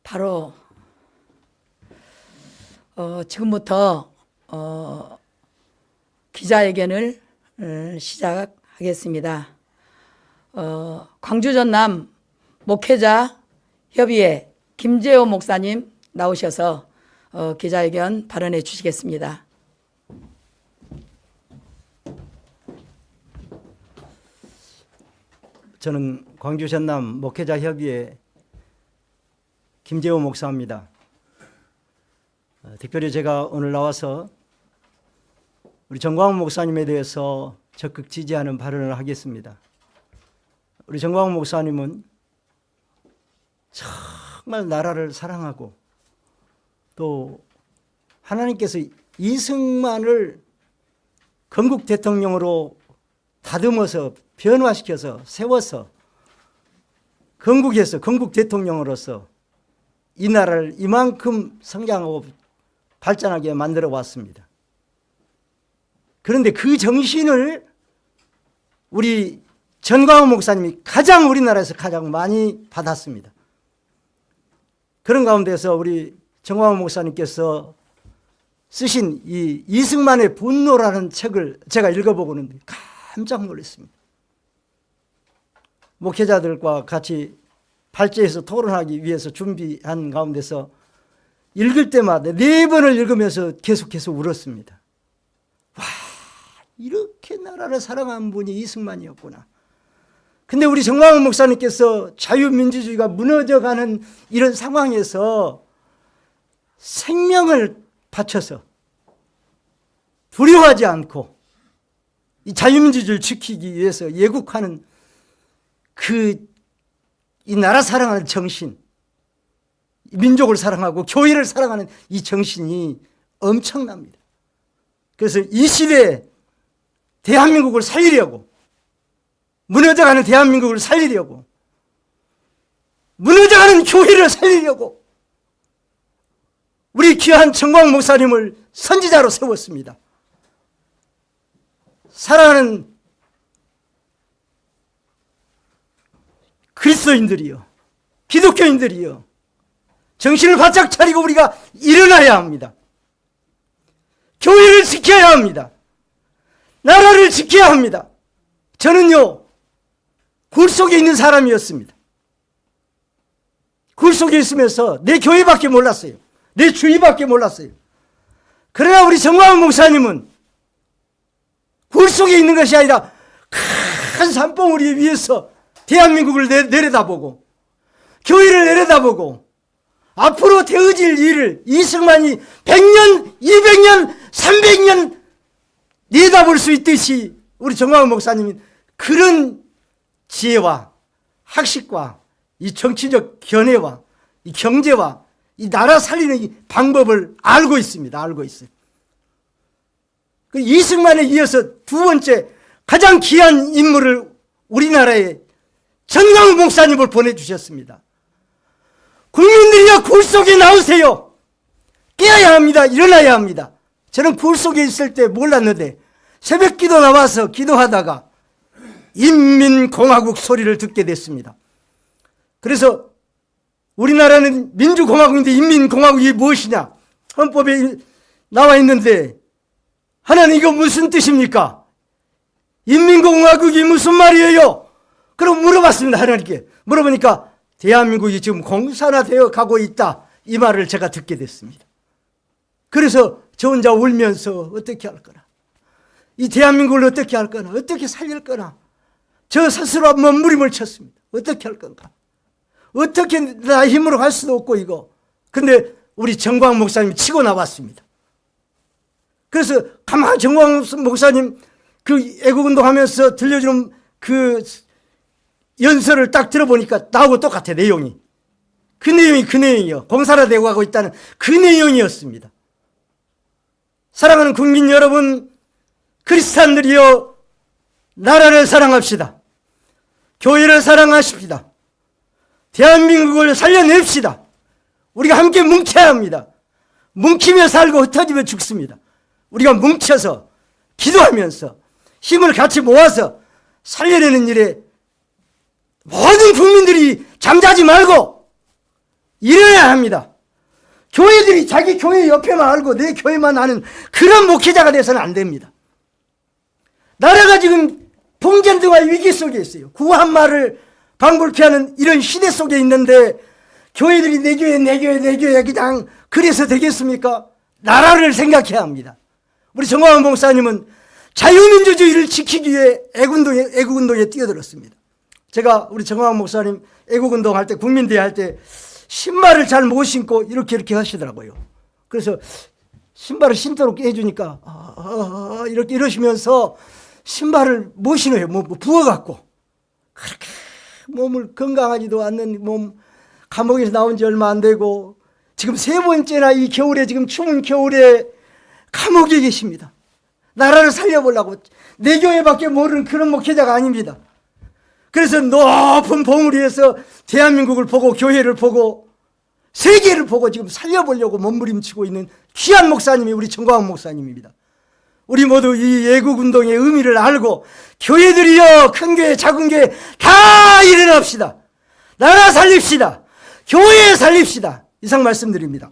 바로 지금부터 기자회견을 시작하겠습니다. 광주 전남 목회자 협의회 김재호 목사님 나오셔서 기자회견 발언해 주시겠습니다. 저는 광주 전남 목회자 협의회 김재호 목사입니다. 특별히 제가 오늘 나와서 우리 정광훈 목사님에 대해서 적극 지지하는 발언을 하겠습니다. 우리 정광훈 목사님은 정말 나라를 사랑하고 또 하나님께서 이승만을 건국 대통령으로 다듬어서 변화시켜서 세워서 건국에서 건국 대통령으로서 이 나라를 이만큼 성장하고 발전하게 만들어 왔습니다. 그런데 그 정신을 우리 정광훈 목사님이 가장 우리나라에서 가장 많이 받았습니다. 그런 가운데서 우리 정광훈 목사님께서 쓰신 이 이승만의 분노라는 책을 제가 읽어보고는 깜짝 놀랐습니다. 목회자들과 같이 발제해서 토론하기 위해서 준비한 가운데서 읽을 때마다 4번을 읽으면서 계속 울었습니다. 와, 이렇게 나라를 사랑한 분이 이승만이었구나. 근데 우리 정광훈 목사님께서 자유민주주의가 무너져가는 이런 상황에서 생명을 바쳐서 두려워하지 않고 이 자유민주주의를 지키기 위해서 예국하는 이 나라 사랑하는 정신, 민족을 사랑하고 교회를 사랑하는 이 정신이 엄청납니다. 그래서 이 시대에 대한민국을 살리려고, 무너져가는 대한민국을 살리려고, 무너져가는 교회를 살리려고 우리 귀한 정광훈 목사님을 선지자로 세웠습니다. 사랑하는 그리스도인들이요, 기독교인들이요, 정신을 바짝 차리고 우리가 일어나야 합니다. 교회를 지켜야 합니다. 나라를 지켜야 합니다. 저는요, 굴 속에 있는 사람이었습니다. 굴 속에 있으면서 내 교회밖에 몰랐어요. 내 주위밖에 몰랐어요. 그러나 우리 정광훈 목사님은 굴 속에 있는 것이 아니라 큰 산봉우리 위에서 대한민국을 내려다보고 교회를 내려다보고 앞으로 되어질 일을 이승만이 100년, 200년, 300년 내다볼 수 있듯이 우리 정광훈 목사님은 그런 지혜와 학식과 이 정치적 견해와 이 경제와 이 나라 살리는 이 방법을 알고 있습니다. 알고 있어요. 그 이승만에 이어서 두 번째 가장 귀한 인물을 우리나라에 정광훈 목사님을 보내주셨습니다. 국민들이여 굴 속에 나오세요. 깨어야 합니다. 일어나야 합니다. 저는 굴 속에 있을 때 몰랐는데 새벽 기도 나와서 기도하다가 인민공화국 소리를 듣게 됐습니다. 그래서 우리나라는 민주공화국인데 인민공화국이 무엇이냐? 헌법에 나와 있는데 하나님 이거 무슨 뜻입니까? 인민공화국이 무슨 말이에요? 그럼 물어봤습니다. 하나님께. 물어보니까 대한민국이 지금 공산화되어 가고 있다. 이 말을 제가 듣게 됐습니다. 그래서 저 혼자 울면서 어떻게 할 거나, 이 대한민국을 어떻게 할 거나, 어떻게 살릴 거나, 저 스스로 몸부림을 쳤습니다. 어떻게 할 건가? 어떻게 나 힘으로 할 수도 없고 이거. 근데 우리 정광훈 목사님이 치고 나왔습니다. 그래서 가만히 정광훈 목사님 그 애국운동 하면서 들려주는 그 연설을 딱 들어보니까 나하고 똑같아, 내용이. 그 내용이요. 공산화되고 가고 있다는 그 내용이었습니다. 사랑하는 국민 여러분, 크리스찬들이여, 나라를 사랑합시다. 교회를 사랑하십시다. 대한민국을 살려냅시다. 우리가 함께 뭉쳐야 합니다. 뭉치며 살고 흩어지며 죽습니다. 우리가 뭉쳐서 기도하면서 힘을 같이 모아서 살려내는 일에 모든 국민들이 잠자지 말고 일어나야 합니다. 교회들이 자기 교회 옆에만 알고 내 교회만 아는 그런 목회자가 돼서는 안 됩니다. 나라가 지금 봉전등화 위기 속에 있어요. 구한말을 방불케 하는 이런 시대 속에 있는데 교회들이 내 교회 내 교회 내 교회 그냥 그래서 되겠습니까? 나라를 생각해야 합니다. 우리 정광훈 목사님은 자유민주주의를 지키기 위해 애국운동에 뛰어들었습니다. 제가 우리 정광훈 목사님 애국운동 할 때 국민대회 할 때 신발을 잘 못 신고 이렇게 하시더라고요. 그래서 신발을 신도록 해주니까 이렇게 이러시면서 신발을 못 신어요. 부어갖고 그렇게 몸을 건강하지도 않는 몸, 감옥에서 나온 지 얼마 안 되고 지금 3번째나 이 겨울에 지금 추운 겨울에 감옥에 계십니다. 나라를 살려보려고 내 교회밖에 모르는 그런 목회자가 아닙니다. 그래서 높은 봉우리 위에서 대한민국을 보고 교회를 보고 세계를 보고 지금 살려보려고 몸부림치고 있는 귀한 목사님이 우리 정광훈 목사님입니다. 우리 모두 이 애국운동의 의미를 알고 교회들이여 큰 교회 작은 교회 다 일어납시다. 나라 살립시다. 교회 살립시다. 이상 말씀드립니다.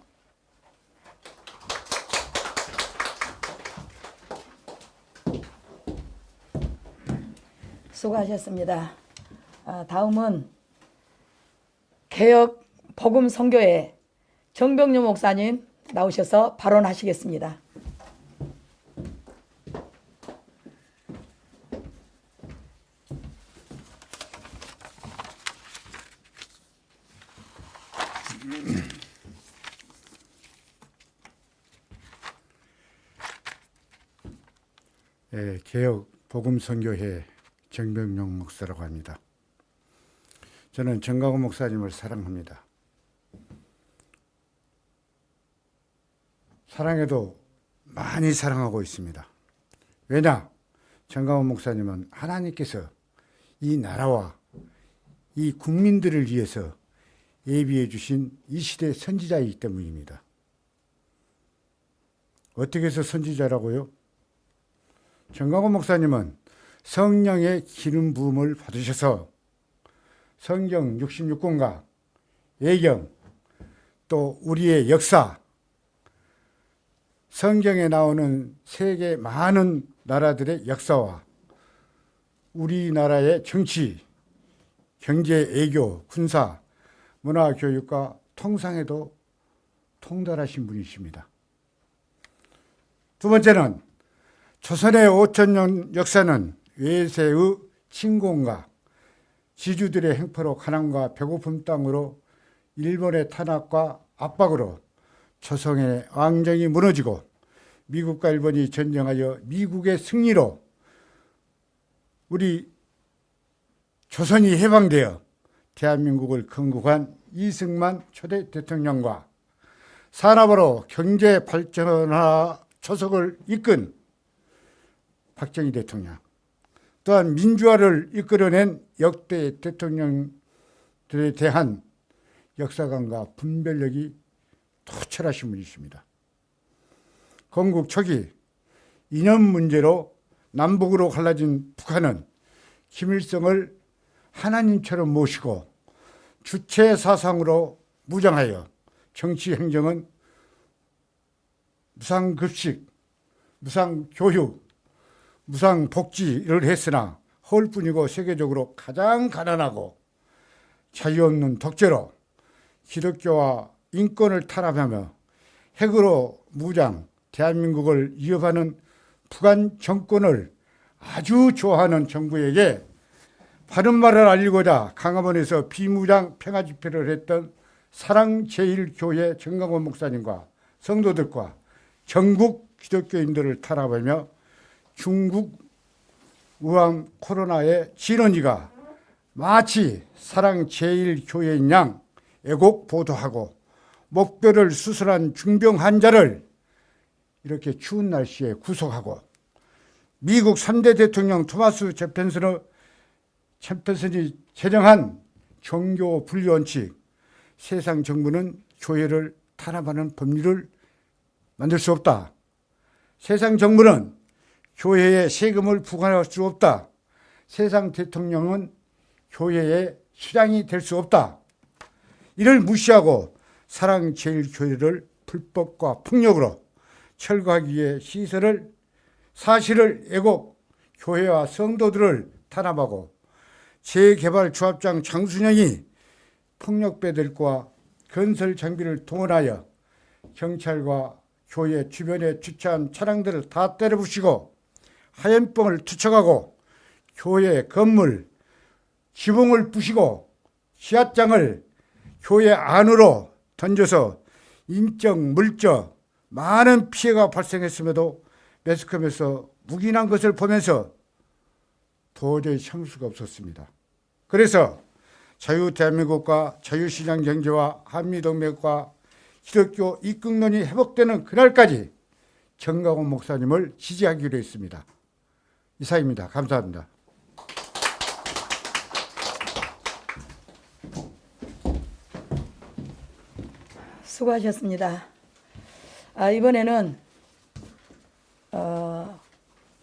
수고하셨습니다. 다음은 개혁 복음 선교회 정병주 목사님 나오셔서 발언하시겠습니다. 개혁 복음 선교회 정병용 목사라고 합니다. 저는 정광훈 목사님을 사랑합니다. 사랑해도 많이 사랑하고 있습니다. 왜냐? 정광훈 목사님은 하나님께서 이 나라와 이 국민들을 위해서 예비해 주신 이 시대 선지자이기 때문입니다. 어떻게 해서 선지자라고요? 정광훈 목사님은 성령의 기름 부음을 받으셔서 성경 66권과 예경 또 우리의 역사 성경에 나오는 세계 많은 나라들의 역사와 우리나라의 정치, 경제, 외교, 군사, 문화, 교육과 통상에도 통달하신 분이십니다. 두 번째는 조선의 5천년 역사는 외세의 침공과 지주들의 행포로 가난과 배고픔 땅으로 일본의 탄압과 압박으로 조선의 왕정이 무너지고 미국과 일본이 전쟁하여 미국의 승리로 우리 조선이 해방되어 대한민국을 건국한 이승만 초대 대통령과 산업으로 경제 발전화 초석을 이끈 박정희 대통령, 또한 민주화를 이끌어낸 역대 대통령들에 대한 역사관과 분별력이 투철하신 분이십니다. 건국 초기 이념 문제로 남북으로 갈라진 북한은 김일성을 하나님처럼 모시고 주체 사상으로 무장하여 정치 행정은 무상급식, 무상교육, 무상복지를 했으나 허울뿐이고 세계적으로 가장 가난하고 자유 없는 독재로 기독교와 인권을 탄압하며 핵으로 무장, 대한민국을 위협하는 북한 정권을 아주 좋아하는 정부에게 바른 말을 알리고자 강화문에서 비무장 평화 집회를 했던 사랑제일교회 정광훈 목사님과 성도들과 전국 기독교인들을 탄압하며 중국 우한 코로나의 진원지가 마치 사랑제일교회인 양 애곡 보도하고 목뼈를 수술한 중병 환자를 이렇게 추운 날씨에 구속하고 미국 3대 대통령 토마스 제펜슨이 제정한 종교 분리원칙, 세상 정부는 교회를 탄압하는 법률을 만들 수 없다. 세상 정부는 교회에 세금을 부과할 수 없다. 세상 대통령은 교회의 수장이 될 수 없다. 이를 무시하고 사랑제일교회를 불법과 폭력으로 철거하기 위해 사실을 왜곡, 교회와 성도들을 탄압하고 재개발 조합장 장순영이 폭력배들과 건설 장비를 동원하여 경찰과 교회 주변에 주차한 차량들을 다 때려부시고 하얀병을 투척하고 교회 건물, 지붕을 부시고 지하장을 교회 안으로 던져서 인적, 물적 많은 피해가 발생했음에도 매스컴에서 묵인한 것을 보면서 도저히 참을 수가 없었습니다. 그래서 자유대한민국과 자유시장 경제와 한미동맹과 기독교 입국론이 회복되는 그날까지 정강훈 목사님을 지지하기로 했습니다. 이상입니다. 감사합니다. 수고하셨습니다. 이번에는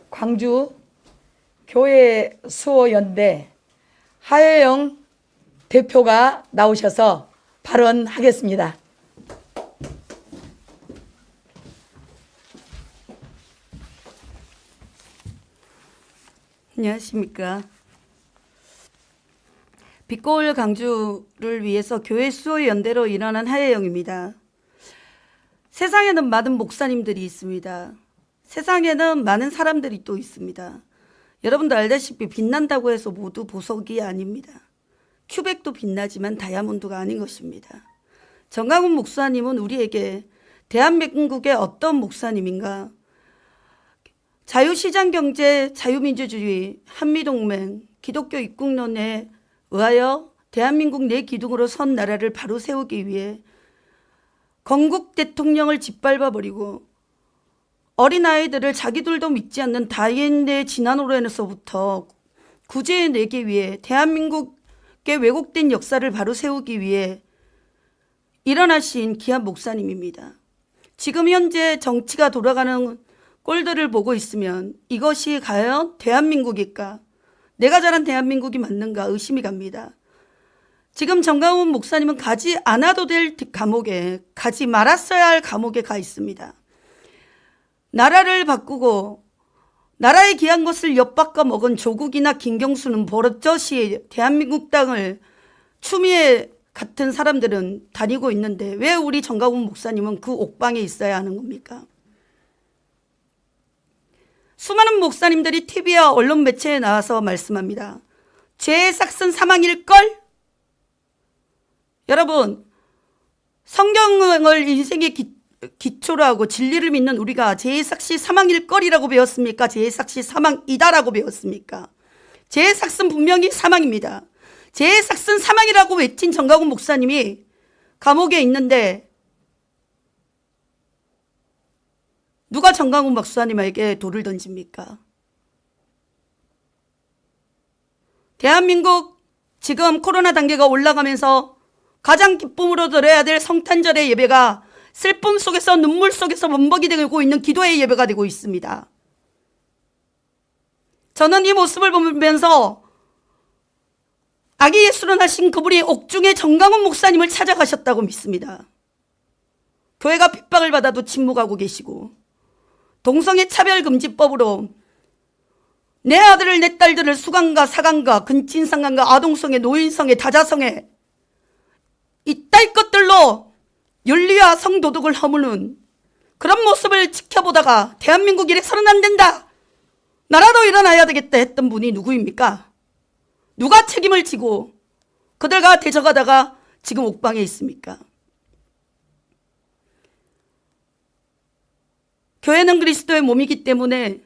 광주 교회 수호연대 하혜영 대표가 나오셔서 발언하겠습니다. 안녕하십니까. 빛고울 강주를 위해서 교회 수호연대로 일어난 하혜영입니다. 세상에는 많은 목사님들이 있습니다. 세상에는 많은 사람들이 또 있습니다. 여러분도 알다시피 빛난다고 해서 모두 보석이 아닙니다. 큐백도 빛나지만 다이아몬드가 아닌 것입니다. 정강훈 목사님은 우리에게 대한민국의 어떤 목사님인가? 자유시장 경제, 자유민주주의, 한미동맹, 기독교 입국론에 의하여 대한민국 내 기둥으로 선 나라를 바로 세우기 위해 건국 대통령을 짓밟아버리고 어린아이들을 자기들도 믿지 않는 다인의 진화노론에서부터 구제해내기 위해 대한민국의 왜곡된 역사를 바로 세우기 위해 일어나신 귀한 목사님입니다. 지금 현재 정치가 돌아가는 꼴들을 보고 있으면 이것이 과연 대한민국일까? 내가 자란 대한민국이 맞는가 의심이 갑니다. 지금 정강훈 목사님은 가지 않아도 될 감옥에, 가지 말았어야 할 감옥에 가 있습니다. 나라를 바꾸고 나라의 귀한 것을 엿바꿔 먹은 조국이나 김경수는 버젓이 대한민국 땅을 추미애 같은 사람들은 다니고 있는데 왜 우리 정강훈 목사님은 그 옥방에 있어야 하는 겁니까? 수많은 목사님들이 TV와 언론 매체에 나와서 말씀합니다. 죄의 삭은 사망일걸? 여러분, 성경을 인생의 기초로 하고 진리를 믿는 우리가 죄의 삭시 사망일걸이라고 배웠습니까? 죄의 삭시 사망이다라고 배웠습니까? 죄의 삭은 분명히 사망입니다. 죄의 삭은 사망이라고 외친 정강훈 목사님이 감옥에 있는데 누가 정강훈 목사님에게 돌을 던집니까? 대한민국 지금 코로나 단계가 올라가면서 가장 기쁨으로 드려야 될 성탄절의 예배가 슬픔 속에서 눈물 속에서 범벅이 되고 있는 기도의 예배가 되고 있습니다. 저는 이 모습을 보면서 아기 예수를 하신 그분이 옥중에 정강훈 목사님을 찾아가셨다고 믿습니다. 교회가 핍박을 받아도 침묵하고 계시고 동성애 차별금지법으로 내 아들을 내 딸들을 수강가 사강가 근친상간가 아동성애 노인성애 다자성애 이따위 것들로 윤리와 성도덕을 허무는 그런 모습을 지켜보다가 대한민국 이래서는 안 된다, 나라도 일어나야 되겠다 했던 분이 누구입니까? 누가 책임을 지고 그들과 대적하다가 지금 옥방에 있습니까? 교회는 그리스도의 몸이기 때문에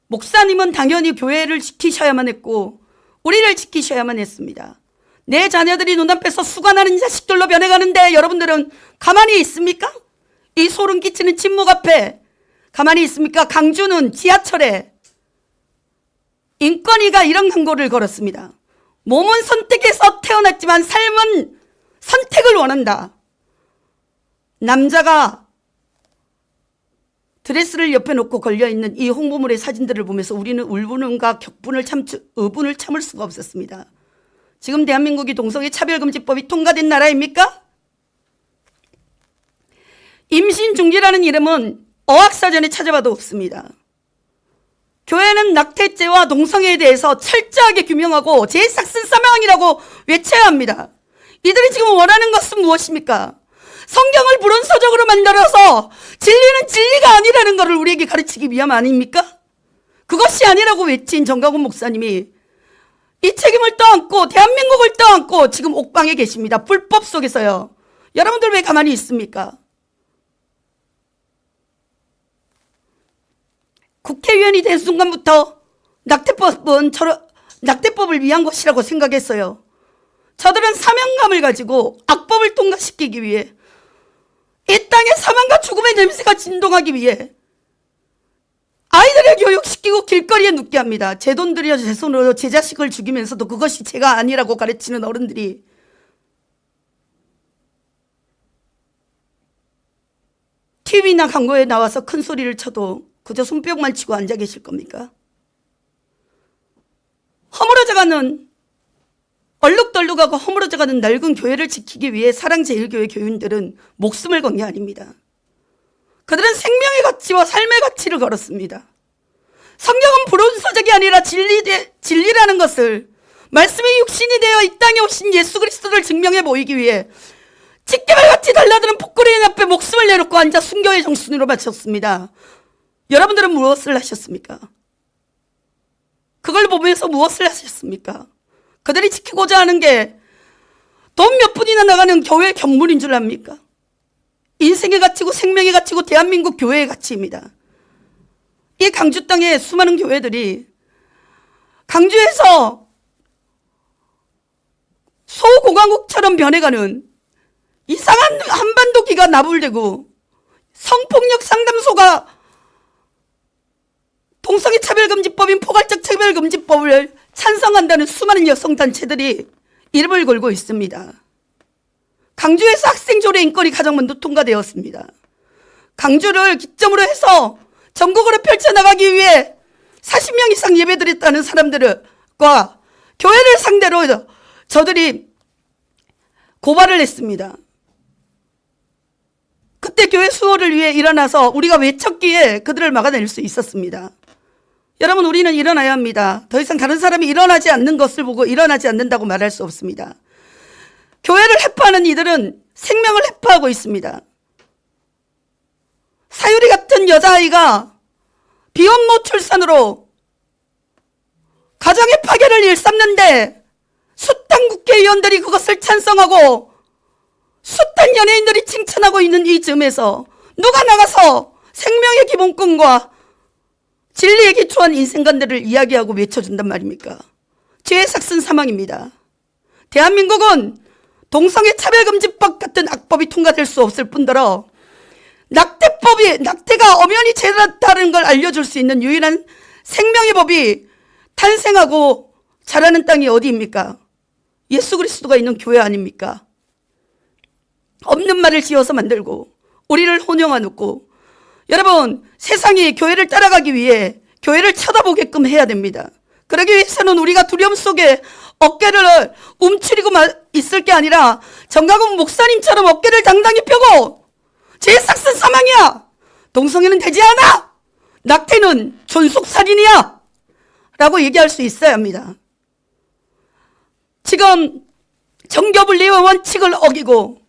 목사님은 당연히 교회를 지키셔야만 했고 우리를 지키셔야만 했습니다. 내 자녀들이 눈앞에서 수관하는 자식들로 변해가는데 여러분들은 가만히 있습니까? 이 소름 끼치는 침묵 앞에 가만히 있습니까? 강주는 지하철에 인권위가 이런 광고를 걸었습니다. 몸은 선택해서 태어났지만 삶은 선택을 원한다. 남자가 드레스를 옆에 놓고 걸려있는 이 홍보물의 사진들을 보면서 우리는 울분과 의분을 참을 수가 없었습니다. 지금 대한민국이 동성애 차별금지법이 통과된 나라입니까? 임신중지라는 이름은 어학사전에 찾아봐도 없습니다. 교회는 낙태죄와 동성애에 대해서 철저하게 규명하고 제사슨사망이라고 외쳐야 합니다. 이들이 지금 원하는 것은 무엇입니까? 성경을 불온서적으로 만들어서 진리는 진리가 아니라는 것을 우리에게 가르치기 위함 아닙니까? 그것이 아니라고 외친 정강훈 목사님이 이 책임을 떠안고 대한민국을 떠안고 지금 옥방에 계십니다. 불법 속에서요. 여러분들 왜 가만히 있습니까? 국회의원이 된 순간부터 낙태법을 위한 것이라고 생각했어요. 저들은 사명감을 가지고 악법을 통과시키기 위해 이 땅의 사망과 죽음의 냄새가 진동하기 위해 아이들을 교육시키고 길거리에 눕게 합니다. 제 돈 들여 제 손으로 제 자식을 죽이면서도 그것이 죄가 아니라고 가르치는 어른들이 TV나 광고에 나와서 큰 소리를 쳐도 그저 손뼉만 치고 앉아 계실 겁니까? 허물어져가는 얼룩덜룩하고 허물어져가는 낡은 교회를 지키기 위해 사랑제일교회 교인들은 목숨을 건 게 아닙니다. 그들은 생명의 가치와 삶의 가치를 걸었습니다. 성경은 불온서적이 아니라 진리라는 것을 말씀이 육신이 되어 이 땅에 오신 예수 그리스도를 증명해 보이기 위해 집게발같이 달라드는 폭거리인 앞에 목숨을 내놓고 앉아 순교의 정순으로 바쳤습니다. 여러분들은 무엇을 하셨습니까? 그걸 보면서 무엇을 하셨습니까? 그들이 지키고자 하는 게 돈 몇 푼이나 나가는 교회 경물인 줄 압니까? 인생의 가치고 생명의 가치고 대한민국 교회의 가치입니다. 이 강주 땅의 수많은 교회들이 강주에서 소공화국처럼 변해가는 이상한 한반도기가 나불대고 성폭력 상담소가 동성애 차별금지법인 포괄적 차별금지법을 찬성한다는 수많은 여성단체들이 이름을 걸고 있습니다. 강주에서 학생조례 인권이 가장 먼저 통과되었습니다. 강주를 기점으로 해서 전국으로 펼쳐나가기 위해 40명 이상 예배드렸다는 사람들과 교회를 상대로 저들이 고발을 했습니다. 그때 교회 수호를 위해 일어나서 우리가 외쳤기에 그들을 막아낼 수 있었습니다. 여러분, 우리는 일어나야 합니다. 더 이상 다른 사람이 일어나지 않는 것을 보고 일어나지 않는다고 말할 수 없습니다. 교회를 해파하는 이들은 생명을 해파하고 있습니다. 사유리 같은 여자아이가 비혼모 출산으로 가정의 파괴를 일삼는데 숱한 국회의원들이 그것을 찬성하고 숱한 연예인들이 칭찬하고 있는 이 즈음에서 누가 나가서 생명의 기본권과 진리에 기초한 인생관들을 이야기하고 외쳐준단 말입니까? 죄의 삭슨 사망입니다. 대한민국은 동성애 차별금지법 같은 악법이 통과될 수 없을 뿐더러 낙태가 엄연히 죄다는 걸 알려줄 수 있는 유일한 생명의 법이 탄생하고 자라는 땅이 어디입니까? 예수 그리스도가 있는 교회 아닙니까? 없는 말을 지어서 만들고 우리를 혼용하놓고, 여러분, 세상이 교회를 따라가기 위해 교회를 쳐다보게끔 해야 됩니다. 그러기 위해서는 우리가 두려움 속에 어깨를 움츠리고 있을 게 아니라 정강훈 목사님처럼 어깨를 당당히 펴고 죄의 삭슨 사망이야, 동성애는 되지 않아, 낙태는 존속살인이야 라고 얘기할 수 있어야 합니다. 지금 정교분리의 원칙을 어기고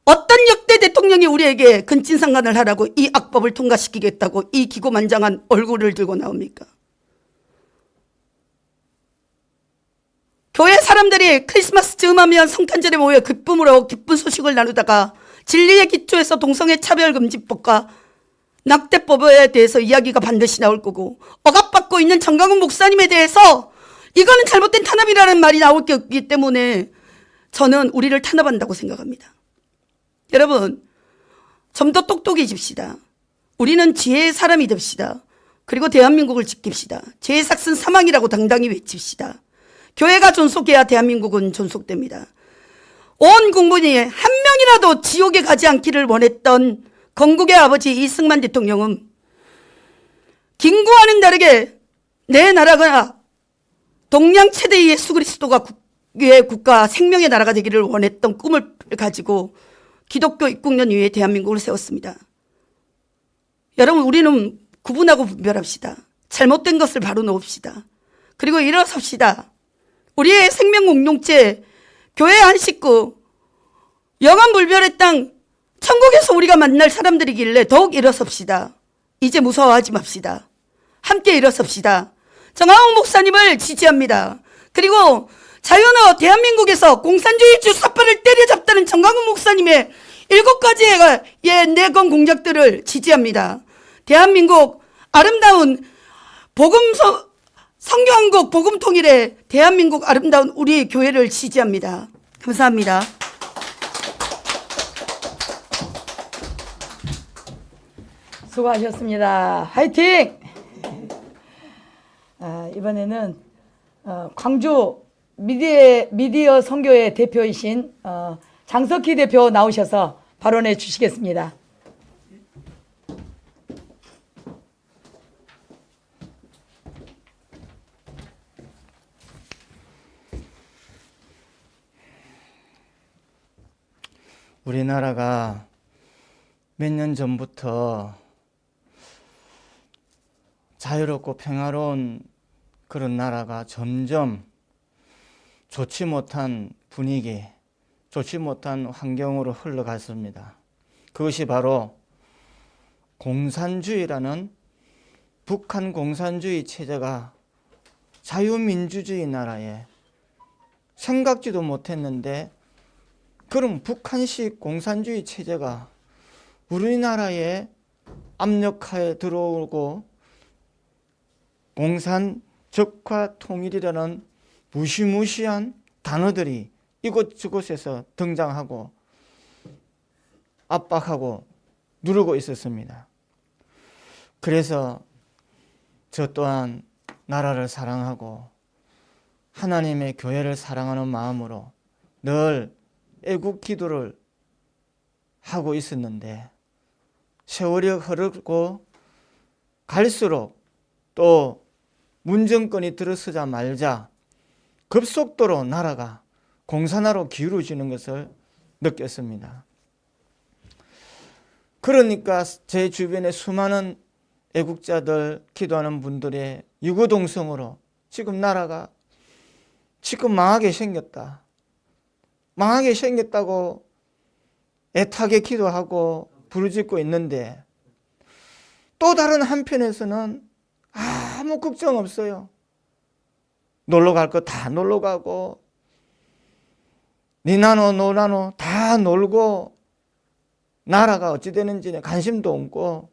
어떤 역대 대통령이 우리에게 근친상간을 하라고 이 악법을 통과시키겠다고 이 기고만장한 얼굴을 들고 나옵니까? 교회 사람들이 크리스마스 즈음하면 성탄절에 모여 기쁨으로 기쁜 소식을 나누다가 진리의 기초에서 동성애 차별금지법과 낙태법에 대해서 이야기가 반드시 나올 거고, 억압받고 있는 정강훈 목사님에 대해서 이거는 잘못된 탄압이라는 말이 나올 게 없기 때문에 저는 우리를 탄압한다고 생각합니다. 여러분, 좀 더 똑똑해집시다. 우리는 지혜의 사람이 됩시다. 그리고 대한민국을 지킵시다. 죄의 삭슨 사망이라고 당당히 외칩시다. 교회가 존속해야 대한민국은 존속됩니다. 온 국민이 한 명이라도 지옥에 가지 않기를 원했던 건국의 아버지 이승만 대통령은 김구와는 다르게 내 나라가 동양 최대의 예수 그리스도가 국가 생명의 나라가 되기를 원했던 꿈을 가지고 기독교 입국년 이후에 대한민국을 세웠습니다. 여러분, 우리는 구분하고 분별합시다. 잘못된 것을 바로 놓읍시다. 그리고 일어섭시다. 우리의 생명 공동체, 교회 한 식구, 영원 불멸의 땅, 천국에서 우리가 만날 사람들이길래 더욱 일어섭시다. 이제 무서워하지 맙시다. 함께 일어섭시다. 정하홍 목사님을 지지합니다. 그리고 자유너 대한민국에서 공산주의 주사파를 때려잡다는 정강훈 목사님의 7가지의 내건 공작들을 지지합니다. 대한민국 아름다운 성교한국 복음통일의 대한민국 아름다운 우리 교회를 지지합니다. 감사합니다. 수고하셨습니다. 화이팅! 이번에는 광주 미디어 선교회 대표이신 장석희 대표 나오셔서 발언해 주시겠습니다. 우리나라가 몇 년 전부터 자유롭고 평화로운 그런 나라가 점점 좋지 못한 분위기, 좋지 못한 환경으로 흘러갔습니다. 그것이 바로 공산주의라는 북한 공산주의 체제가 자유민주주의 나라에 생각지도 못했는데, 그럼 북한식 공산주의 체제가 우리나라에 압력하에 들어오고 공산 적화 통일이라는 무시무시한 단어들이 이곳저곳에서 등장하고 압박하고 누르고 있었습니다. 그래서 저 또한 나라를 사랑하고 하나님의 교회를 사랑하는 마음으로 늘 애국 기도를 하고 있었는데, 세월이 흐르고 갈수록 또 문정권이 들어서자마자 급속도로 나라가 공산화로 기울어지는 것을 느꼈습니다. 그러니까 제 주변에 수많은 애국자들, 기도하는 분들의 유구동성으로 지금 나라가 지금 망하게 생겼다, 망하게 생겼다고 애타게 기도하고 부르짖고 있는데, 또 다른 한편에서는 아무 걱정 없어요. 놀러 갈 거 다 놀러 가고, 니나노 노나노 다 놀고, 나라가 어찌 되는지는 관심도 없고,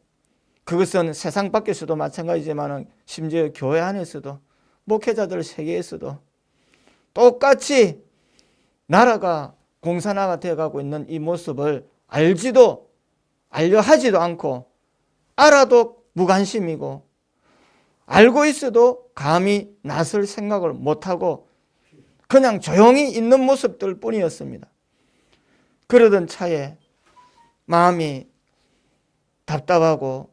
그것은 세상 밖에서도 마찬가지지만 심지어 교회 안에서도, 목회자들 세계에서도 똑같이 나라가 공산화가 되어가고 있는 이 모습을 알려 하지도 않고, 알아도 무관심이고, 알고 있어도 감히 나설 생각을 못하고 그냥 조용히 있는 모습들 뿐이었습니다. 그러던 차에 마음이 답답하고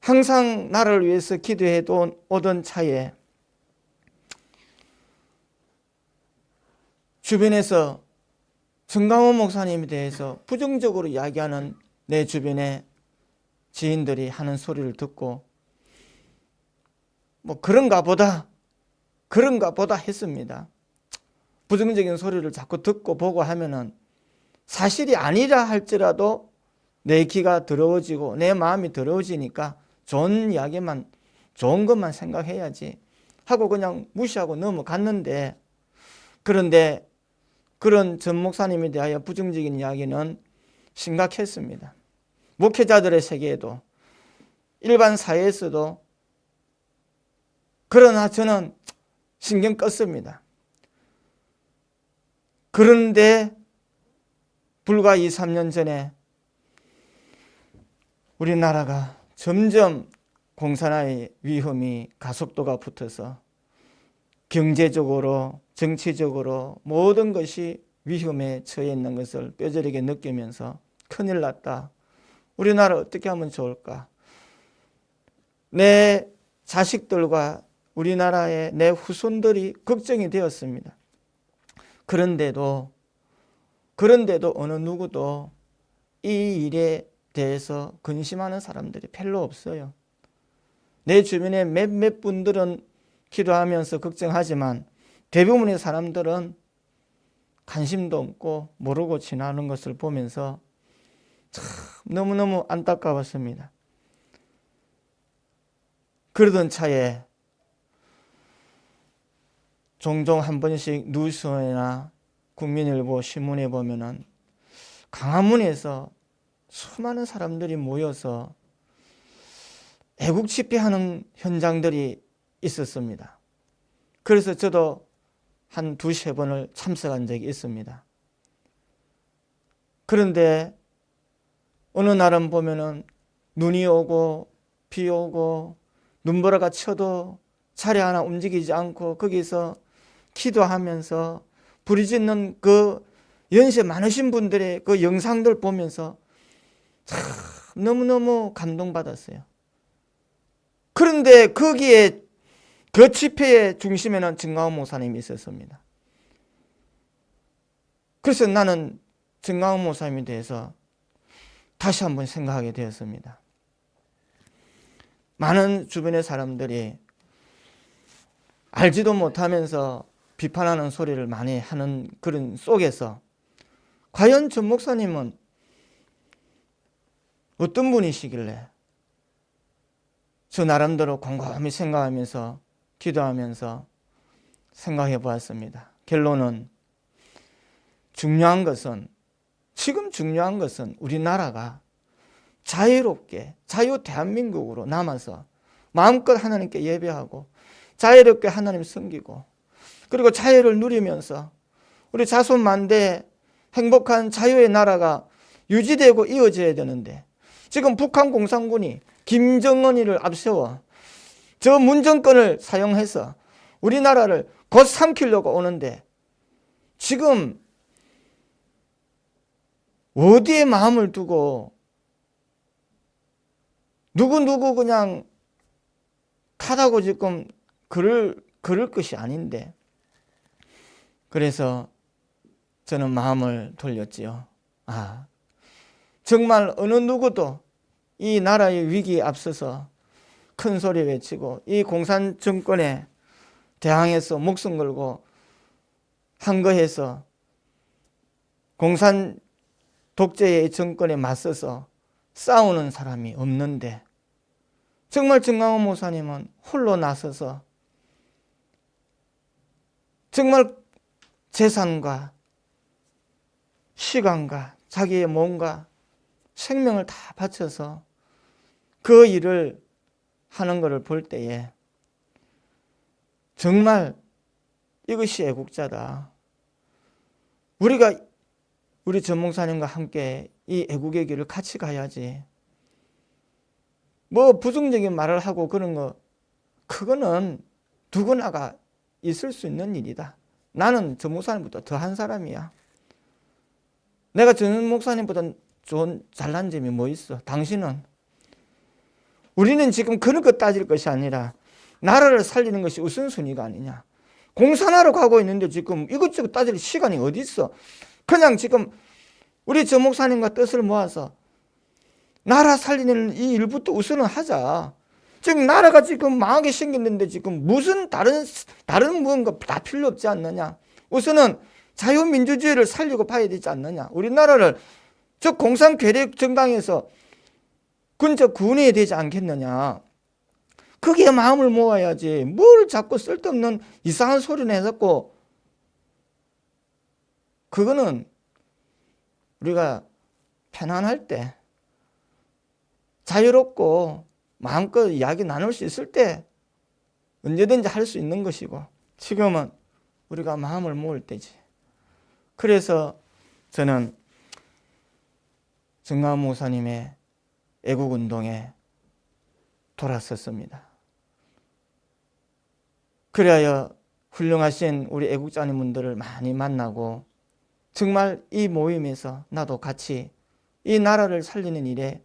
항상 나를 위해서 기도해 오던 차에 주변에서 정강훈 목사님에 대해서 부정적으로 이야기하는 내 주변의 지인들이 하는 소리를 듣고, 뭐 그런가 보다 했습니다. 부정적인 소리를 자꾸 듣고 보고 하면은 사실이 아니라 할지라도 내 귀가 더러워지고 내 마음이 더러워지니까 좋은 이야기만, 좋은 것만 생각해야지 하고 그냥 무시하고 넘어갔는데, 그런데 그런 전 목사님에 대하여 부정적인 이야기는 심각했습니다. 목회자들의 세계에도, 일반 사회에서도. 그러나 저는 신경 껐습니다. 그런데 불과 2, 3년 전에 우리나라가 점점 공산화의 위험이 가속도가 붙어서 경제적으로, 정치적으로 모든 것이 위험에 처해 있는 것을 뼈저리게 느끼면서 큰일 났다, 우리나라 어떻게 하면 좋을까, 내 자식들과 우리나라의 내 후손들이 걱정이 되었습니다. 그런데도 그런데도 어느 누구도 이 일에 대해서 근심하는 사람들이 별로 없어요. 내 주변에 몇몇 분들은 기도하면서 걱정하지만 대부분의 사람들은 관심도 없고 모르고 지나는 것을 보면서 참 너무너무 안타까웠습니다. 그러던 차에 종종 한 번씩 뉴스나 국민일보 신문에 보면은 광화문에서 수많은 사람들이 모여서 애국 집회하는 현장들이 있었습니다. 그래서 저도 한 두세 번을 참석한 적이 있습니다. 그런데 어느 날은 보면은 눈이 오고 비 오고 눈보라가 쳐도 차례 하나 움직이지 않고 거기서 기도하면서 부르짖는 그 연세 많으신 분들의 그 영상들 보면서 참 너무너무 감동받았어요. 그런데 거기에 그 집회의 중심에는 정광훈 목사님이 있었습니다. 그래서 나는 정광훈 목사님에 대해서 다시 한번 생각하게 되었습니다. 많은 주변의 사람들이 알지도 못하면서 비판하는 소리를 많이 하는 그런 속에서 과연 전 목사님은 어떤 분이시길래 저 나름대로 곰곰이 생각하면서 기도하면서 생각해 보았습니다. 결론은 지금 중요한 것은 우리나라가 자유롭게 자유 대한민국으로 남아서 마음껏 하나님께 예배하고 자유롭게 하나님 섬기고 그리고 자유를 누리면서 우리 자손만대 행복한 자유의 나라가 유지되고 이어져야 되는데 지금 북한 공산군이 김정은이를 앞세워 저 문정권을 사용해서 우리나라를 곧 삼키려고 오는데 지금 어디에 마음을 두고 누구 그냥 탓하고 지금 그럴 것이 아닌데 그래서 저는 마음을 돌렸지요. 정말 어느 누구도 이 나라의 위기에 앞서서 큰 소리 외치고 이 공산 정권에 대항해서 목숨 걸고 항거해서 공산 독재의 정권에 맞서서 싸우는 사람이 없는데 정말 정광훈 목사님은 홀로 나서서 정말 재산과 시간과 자기의 몸과 생명을 다 바쳐서 그 일을 하는 것을 볼 때에 정말 이것이 애국자다. 우리가 우리 전 목사님과 함께 이 애국의 길을 같이 가야지. 뭐 부정적인 말을 하고 그런 거 그거는 누구나가 있을 수 있는 일이다. 나는 전 목사님보다 더한 사람이야. 내가 전 목사님보다 잘난 점이 뭐 있어? 당신은? 우리는 지금 그런 것 따질 것이 아니라 나라를 살리는 것이 우선순위가 아니냐. 공산화로 가고 있는데 지금 이것저것 따질 시간이 어디 있어? 그냥 지금 우리 전 목사님과 뜻을 모아서 나라 살리는 이 일부터 우선은 하자. 지금 나라가 지금 망하게 생겼는데 지금 무슨 다른 무언가 다 필요 없지 않느냐. 우선은 자유민주주의를 살리고 봐야 되지 않느냐. 우리나라를 저 공산 괴력 정당에서 근저 구원해야 되지 않겠느냐. 거기에 마음을 모아야지. 뭘 자꾸 쓸데없는 이상한 소리를 해갖고 그거는 우리가 편안할 때 자유롭고 마음껏 이야기 나눌 수 있을 때 언제든지 할 수 있는 것이고 지금은 우리가 마음을 모을 때지. 그래서 저는 정광훈 목사님의 애국운동에 돌아섰습니다. 그리하여 훌륭하신 우리 애국자님분들을 많이 만나고 정말 이 모임에서 나도 같이 이 나라를 살리는 일에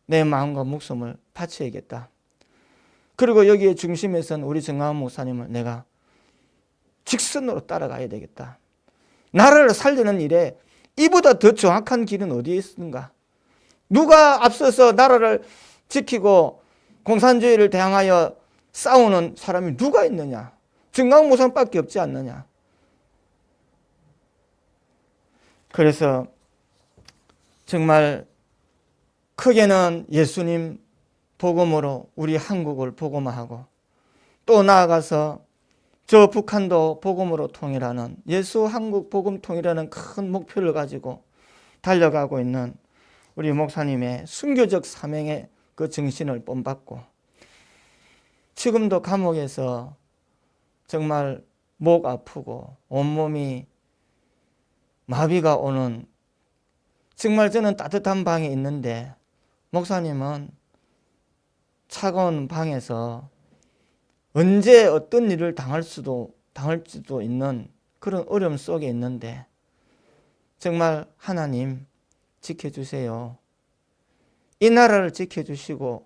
내 마음과 목숨을 바쳐야겠다. 그리고 여기에 중심에서는 우리 정광훈 목사님을 내가 직선으로 따라가야 되겠다. 나라를 살리는 일에 이보다 더 정확한 길은 어디에 있는가? 누가 앞서서 나라를 지키고 공산주의를 대항하여 싸우는 사람이 누가 있느냐? 증강무성밖에 없지 않느냐? 그래서 정말 크게는 예수님 복음으로 우리 한국을 복음화하고 또 나아가서 저 북한도 복음으로 통일하는 예수 한국 복음 통일하는 큰 목표를 가지고 달려가고 있는 우리 목사님의 순교적 사명의 그 정신을 본받고 지금도 감옥에서 정말 목 아프고 온몸이 마비가 오는 정말 저는 따뜻한 방에 있는데 목사님은 차가운 방에서 언제 어떤 일을 당할지도 있는 그런 어려움 속에 있는데 정말 하나님 지켜주세요. 이 나라를 지켜주시고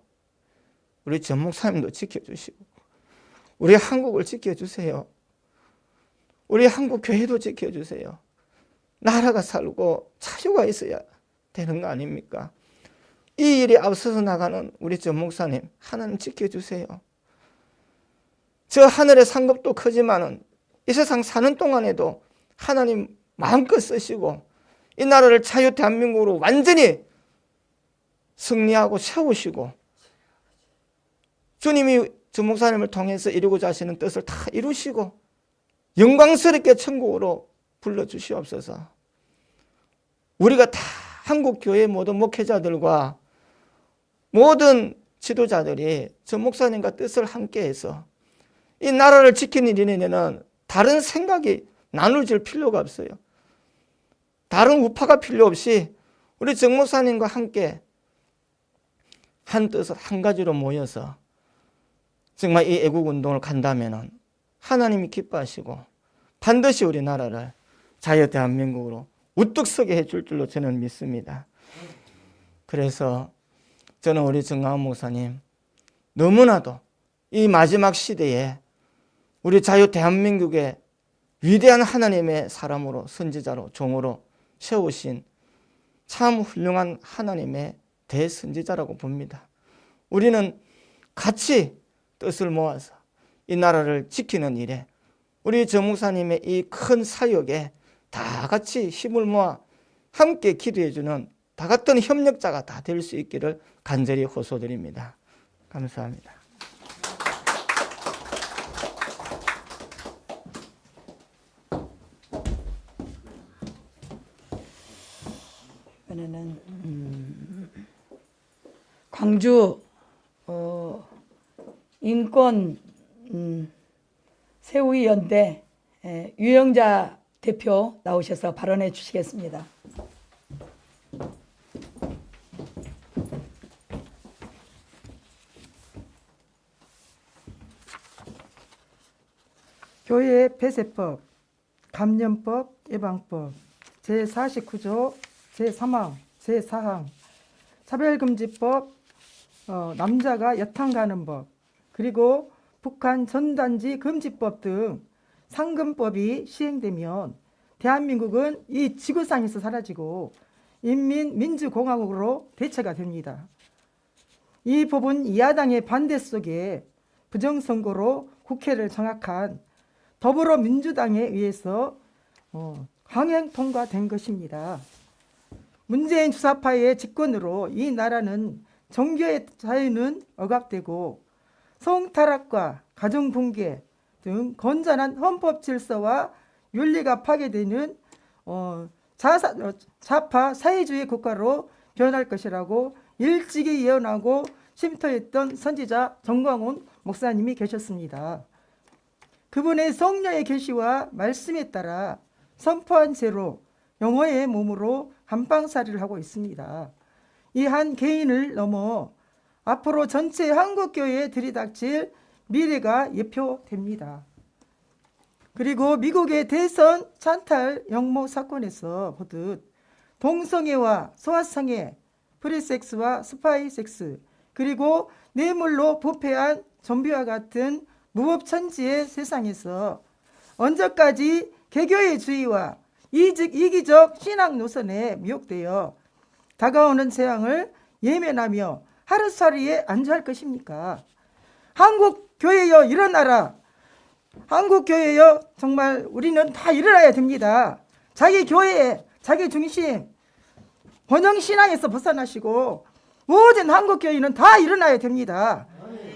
우리 전 목사님도 지켜주시고 우리 한국을 지켜주세요. 우리 한국 교회도 지켜주세요. 나라가 살고 자유가 있어야 되는 거 아닙니까? 이 일이 앞서서 나가는 우리 전 목사님 하나님 지켜주세요. 저 하늘의 상급도 크지만은 이 세상 사는 동안에도 하나님 마음껏 쓰시고 이 나라를 자유 대한민국으로 완전히 승리하고 세우시고 주님이 전 목사님을 통해서 이루고자 하시는 뜻을 다 이루시고 영광스럽게 천국으로 불러주시옵소서. 우리가 다 한국교회 모든 목회자들과 모든 지도자들이 전 목사님과 뜻을 함께해서 이 나라를 지키는 일에는 다른 생각이 나눌 필요가 없어요. 다른 우파가 필요 없이 우리 정 목사님과 함께 한 뜻을 한 가지로 모여서 정말 이 애국운동을 간다면 하나님이 기뻐하시고 반드시 우리나라를 자유 대한민국으로 우뚝 서게 해줄 줄로 저는 믿습니다. 그래서 저는 우리 정강훈 목사님 너무나도 이 마지막 시대에 우리 자유 대한민국의 위대한 하나님의 사람으로 선지자로 종으로 세우신 참 훌륭한 하나님의 대선지자라고 봅니다. 우리는 같이 뜻을 모아서 이 나라를 지키는 일에 우리 정 목사님의 이 큰 사역에 다 같이 힘을 모아 함께 기도해주는 다 같은 협력자가 다 될 수 있기를 간절히 호소드립니다. 감사합니다. 이번에는 광주 인권 새우이 연대 유영자 대표 나오셔서 발언해 주시겠습니다. 교회 폐쇄법, 감염법 예방법, 제49조 제3항, 제4항, 차별금지법, 남자가 여탕 가는 법, 그리고 북한 전단지 금지법 등 상금법이 시행되면 대한민국은 이 지구상에서 사라지고 인민민주공화국으로 대체가 됩니다. 이 법은 야당의 반대 속에 부정선거로 국회를 장악한 더불어민주당에 의해서 강행 통과된 것입니다. 문재인 주사파의 집권으로 이 나라는 종교의 자유는 억압되고 성타락과 가정붕괴 등 건전한 헌법 질서와 윤리가 파괴되는 좌파 사회주의 국가로 변할 것이라고 일찍이 예언하고 쉼터했던 선지자 정광훈 목사님이 계셨습니다. 그분의 성령의 계시와 말씀에 따라 선포한 죄로 영어의 몸으로 감방살이를 하고 있습니다. 이 한 개인을 넘어 앞으로 전체 한국교회에 들이닥칠 미래가 예표됩니다. 그리고 미국의 대선 찬탈 영모 사건에서 보듯 동성애와 소아성애, 프리섹스와 스파이섹스, 그리고 뇌물로 부패한 좀비와 같은 무법천지의 세상에서 언제까지 개교의 주의와 이기적 신앙 노선에 미혹되어 다가오는 재앙을 예면하며 하루살이에 안주할 것입니까? 한국 교회여 일어나라. 한국 교회여 정말 우리는 다 일어나야 됩니다. 자기 교회, 자기 중심, 번영 신앙에서 벗어나시고 모든 한국 교회는 다 일어나야 됩니다.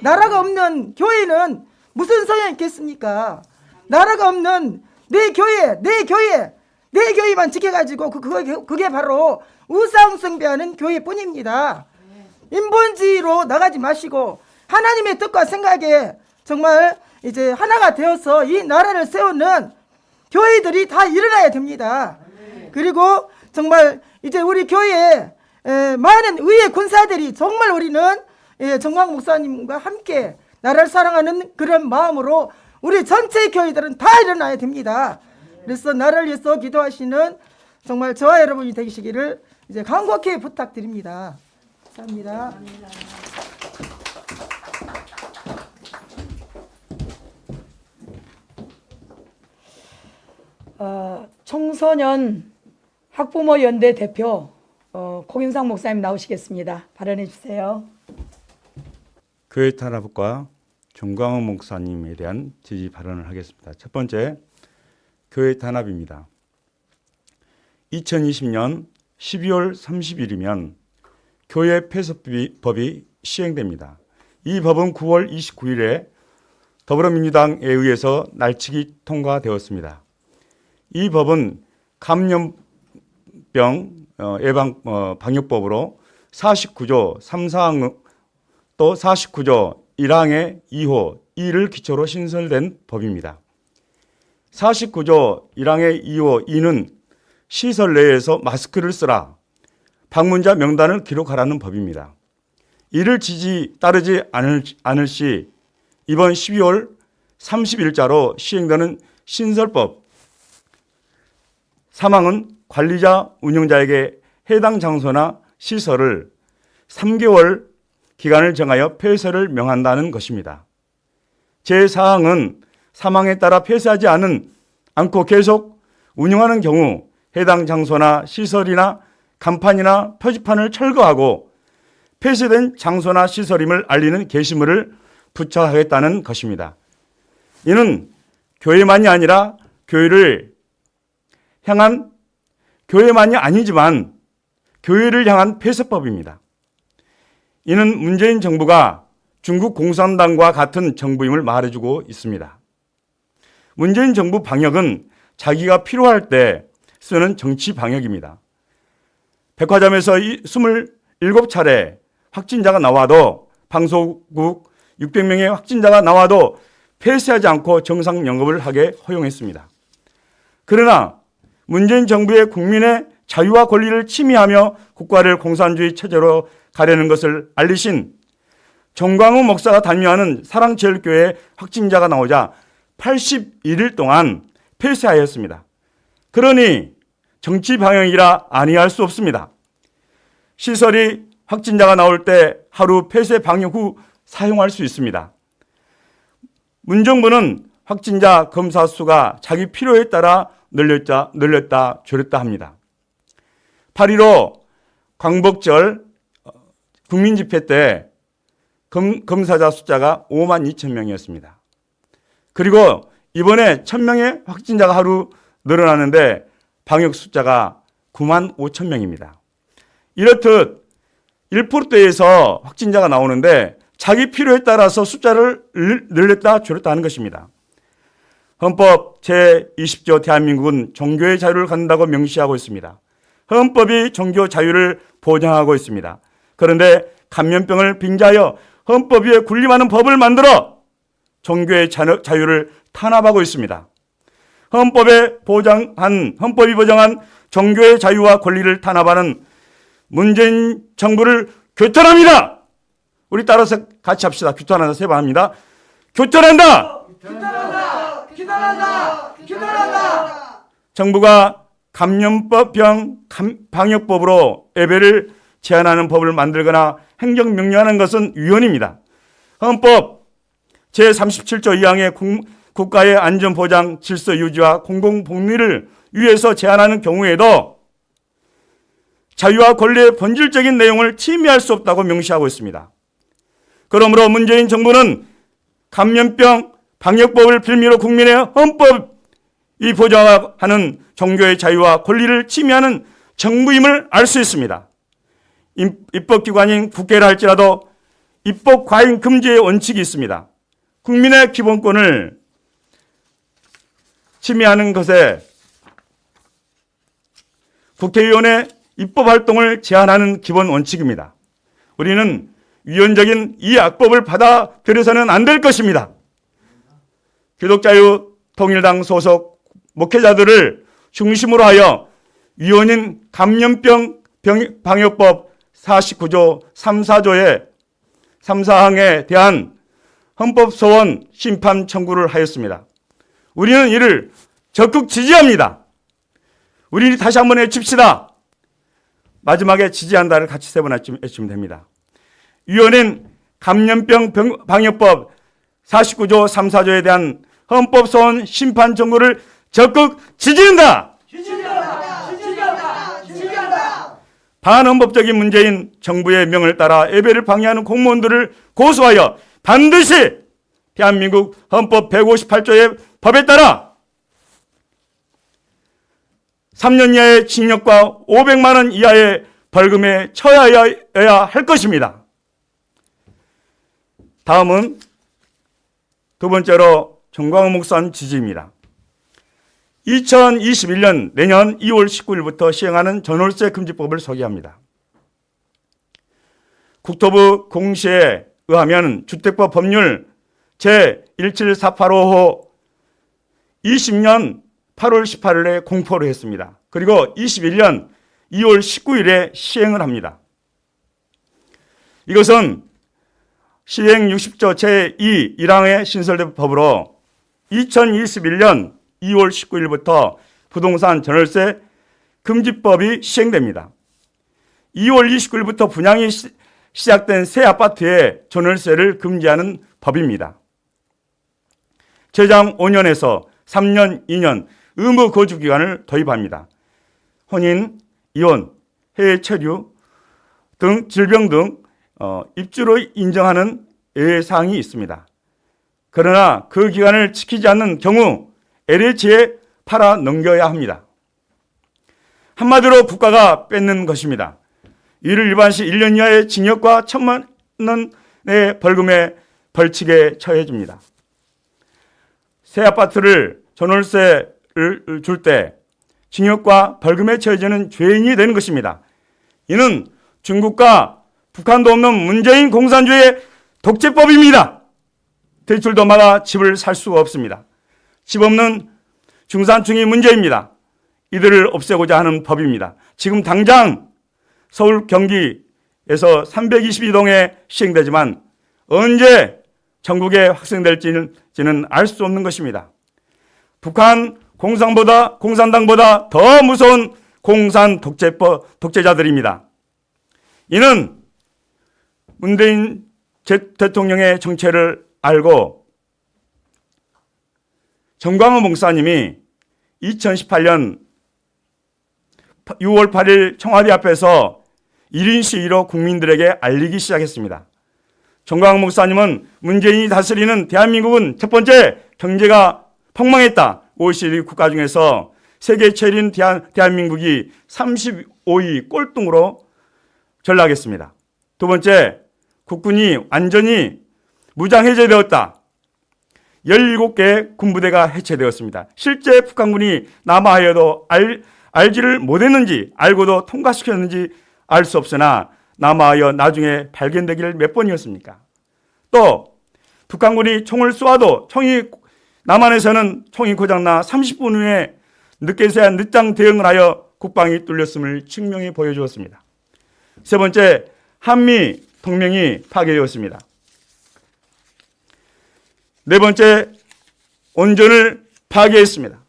나라가 없는 교회는 무슨 소용이 있겠습니까? 나라가 없는 내 교회만 지켜가지고 그게 바로 우상숭배하는 교회뿐입니다. 인본주의로 나가지 마시고 하나님의 뜻과 생각에 정말 이제 하나가 되어서 이 나라를 세우는 교회들이 다 일어나야 됩니다. 그리고 정말 이제 우리 교회에 많은 의회 군사들이 정말 우리는 정광 목사님과 함께 나라를 사랑하는 그런 마음으로 우리 전체 교회들은 다 일어나야 됩니다. 그래서 나라를 위해서 기도하시는 정말 저와 여러분이 되시기를 이제 간곡히 부탁드립니다. 감사합니다. 청소년 학부모 연대 대표 고인상 목사님 나오시겠습니다. 발언해 주세요. 교회 탄압과 정광훈 목사님에 대한 지지 발언을 하겠습니다. 첫 번째, 교회 탄압입니다. 2020년 12월 30일이면 교회 폐쇄법이 시행됩니다. 이 법은 9월 29일에 더불어민주당에 의해서 날치기 통과되었습니다. 이 법은 감염병 예방 방역법으로 49조 3사항 또 49조 1항의 2호 2를 기초로 신설된 법입니다. 49조 1항의 2호 2는 시설 내에서 마스크를 쓰라, 방문자 명단을 기록하라는 법입니다. 이를 따르지 않을 시 이번 12월 30일자로 시행되는 신설법 사망은 관리자, 운영자에게 해당 장소나 시설을 3개월 기간을 정하여 폐쇄를 명한다는 것입니다. 제4항은 사망에 따라 폐쇄하지 않고 계속 운영하는 경우 해당 장소나 시설이나 간판이나 표지판을 철거하고 폐쇄된 장소나 시설임을 알리는 게시물을 부착하겠다는 것입니다. 이는 교회만이 아니라 교회만이 아니지만 교회를 향한 폐쇄법입니다. 이는 문재인 정부가 중국 공산당과 같은 정부임을 말해주고 있습니다. 문재인 정부 방역은 자기가 필요할 때 쓰는 정치 방역입니다. 백화점에서 27차례 확진자가 나와도 방송국 600명의 확진자가 나와도 폐쇄하지 않고 정상 영업을 하게 허용했습니다. 그러나 문재인 정부의 국민의 자유와 권리를 침해하며 국가를 공산주의 체제로 가려는 것을 알리신 정광훈 목사가 단명하는 사랑제일교회 확진자가 나오자 81일 동안 폐쇄하였습니다. 그러니 정치 방역이라 아니할 수 없습니다. 시설이 확진자가 나올 때 하루 폐쇄 방역 후 사용할 수 있습니다. 문정부는 확진자 검사 수가 자기 필요에 따라 늘렸다 줄였다 합니다. 8.15 광복절 국민집회 때 검사자 숫자가 5만 2천 명이었습니다. 그리고 이번에 1,000명의 확진자가 하루 늘어나는데 방역 숫자가 9만 5천 명입니다. 이렇듯 1%대에서 확진자가 나오는데 자기 필요에 따라서 숫자를 늘렸다 줄였다 하는 것입니다. 헌법 제20조 대한민국은 종교의 자유를 갖는다고 명시하고 있습니다. 헌법이 종교 자유를 보장하고 있습니다. 그런데 감염병을 빙자하여 헌법 위에 군림하는 법을 만들어 종교의 자유를 탄압하고 있습니다. 헌법이 보장한 종교의 자유와 권리를 탄압하는 문재인 정부를 규탄합니다. 우리 따라서 같이 합시다. 규탄한다. 세 번 합니다. 규탄한다. 규탄한다. 규탄한다. 규탄한다. 정부가 감염병 방역법으로 예배를 제한하는 법을 만들거나 행정명령하는 것은 위헌입니다. 헌법 제37조 2항의 국가의 안전보장, 질서 유지와 공공복리를 위에서 제한하는 경우에도 자유와 권리의 본질적인 내용을 침해할 수 없다고 명시하고 있습니다. 그러므로 문재인 정부는 감염병 방역법을 빌미로 국민의 헌법이 보장하는 종교의 자유와 권리를 침해하는 정부임을 알 수 있습니다. 입법기관인 국회라 할지라도 입법 과잉 금지의 원칙이 있습니다. 국민의 기본권을 침해하는 것에 국회의원의 입법활동을 제한하는 기본 원칙입니다. 우리는 위헌적인 이 악법을 받아들여서는 안 될 것입니다. 기독자유통일당 소속 목회자들을 중심으로 하여 위헌인 감염병 방역법 49조 3, 4조의 3, 4항에 대한 헌법소원 심판 청구를 하였습니다. 우리는 이를 적극 지지합니다. 우리 다시 한번 외칩시다. 마지막에 지지한다를 같이 세 번 외치면 됩니다. 위헌인 감염병 방역법 49조 3, 4조에 대한 헌법소원 심판 청구를 적극 지지한다. 반헌법적인 문재인 정부의 명을 따라 예배를 방해하는 공무원들을 고소하여 반드시 대한민국 헌법 158조의 법에 따라 3년 이하의 징역과 500만 원 이하의 벌금에 처해야 할 것입니다. 다음은 두 번째로 정광훈 목사님 지지입니다. 2021년 내년 2월 19일부터 시행하는 전월세 금지법을 소개합니다. 국토부 공시에 의하면 주택법 법률 제17485호 20년 8월 18일에 공포를 했습니다. 그리고 21년 2월 19일에 시행을 합니다. 이것은 시행 60조 제2 1항에 신설된 법으로 2021년 2월 19일부터 부동산 전월세 금지법이 시행됩니다. 2월 29일부터 분양이 시작된 새 아파트에 전월세를 금지하는 법입니다. 최장 5년에서 3년, 2년 의무 거주 기간을 도입합니다. 혼인, 이혼, 해외 체류 등 질병 등 입주로 인정하는 예외사항이 있습니다. 그러나 그 기간을 지키지 않는 경우 LH에 팔아 넘겨야 합니다. 한마디로 국가가 뺏는 것입니다. 이를 위반 시 1년 이하의 징역과 1,000만 원의 벌금에 벌칙에 처해집니다. 새 아파트를 전월세를 줄 때 징역과 벌금에 처해지는 죄인이 되는 것입니다. 이는 중국과 북한도 없는 문재인 공산주의의 독재법입니다. 대출도 막아 집을 살 수가 없습니다. 집 없는 중산층이 문제입니다. 이들을 없애고자 하는 법입니다. 지금 당장 서울 경기에서 322동에 시행되지만 언제 전국에 확산될지는 알 수 없는 것입니다. 북한 공산당보다 더 무서운 공산 독재자들입니다. 이는 문재인 대통령의 정체를 알고 정광훈 목사님이 2018년 6월 8일 청와대 앞에서 1인 시위로 국민들에게 알리기 시작했습니다. 정광훈 목사님은 문재인이 다스리는 대한민국은 첫 번째 경제가 폭망했다. OECD 국가 중에서 세계 최일인 대한민국이 35위 꼴등으로 전락했습니다. 두 번째, 국군이 완전히 무장 해제되었다. 17개 군부대가 해체되었습니다. 실제 북한군이 남하하여도 알지를 못했는지 알고도 통과시켰는지 알 수 없으나 남하하여 나중에 발견되기를 몇 번이었습니까? 또 북한군이 총을 쏘아도 남한에서는 총이 고장나 30분 후에 늦게서야 늦장 대응을 하여 국방이 뚫렸음을 증명해 보여주었습니다. 세 번째, 한미 동맹이 파괴되었습니다. 네 번째, 온전을 파괴했습니다.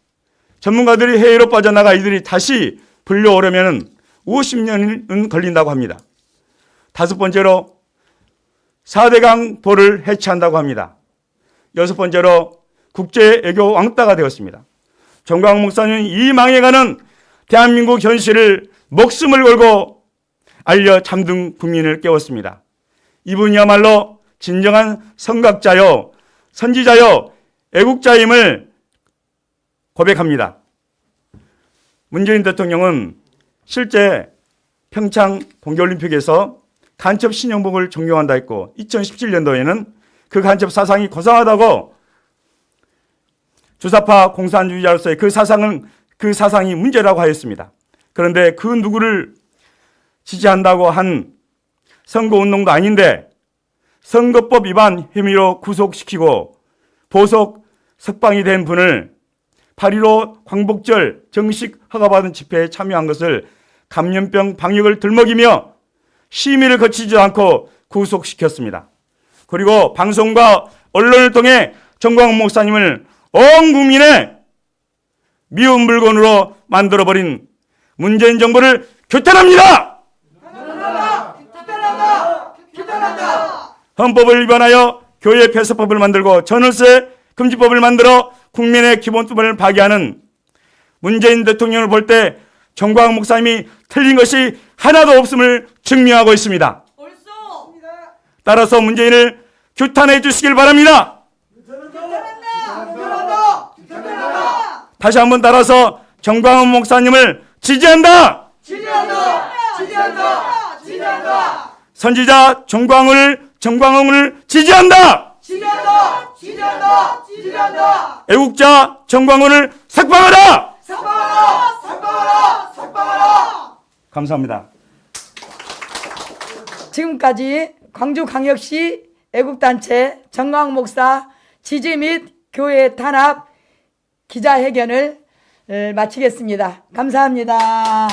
전문가들이 해외로 빠져나가 이들이 다시 불려오려면 50년은 걸린다고 합니다. 다섯 번째로 4대강 보를 해체한다고 합니다. 여섯 번째로 국제외교 왕따가 되었습니다. 정광훈 목사님은 이 망해가는 대한민국 현실을 목숨을 걸고 알려 잠든 국민을 깨웠습니다. 이분이야말로 진정한 선각자요, 선지자요, 애국자임을 고백합니다. 문재인 대통령은 실제 평창 동계올림픽에서 간첩 신영복을 존경한다 했고 2017년도에는 그 간첩 사상이 고상하다고 주사파 공산주의자로서의 그 사상이 문제라고 하였습니다. 그런데 그 누구를 지지한다고 한 선거운동도 아닌데 선거법 위반 혐의로 구속시키고 보석 석방이 된 분을 8.15 광복절 정식 허가받은 집회에 참여한 것을 감염병 방역을 들먹이며 심의를 거치지 않고 구속시켰습니다. 그리고 방송과 언론을 통해 정광훈 목사님을 온 국민의 미운 물건으로 만들어버린 문재인 정부를 규탄합니다! 헌법을 위반하여 교회 폐쇄법을 만들고 전월세 금지법을 만들어 국민의 기본권을 파괴하는 문재인 대통령을 볼 때 정광훈 목사님이 틀린 것이 하나도 없음을 증명하고 있습니다. 따라서 문재인을 규탄해 주시길 바랍니다. 다시 한번 따라서 정광훈 목사님을 지지한다. 선지자 정광훈을 지지한다. 애국자 정광훈을 석방하라. 감사합니다. 지금까지 광주광역시 애국단체 정광훈 목사 지지 및 교회 탄압 기자회견을 마치겠습니다. 감사합니다.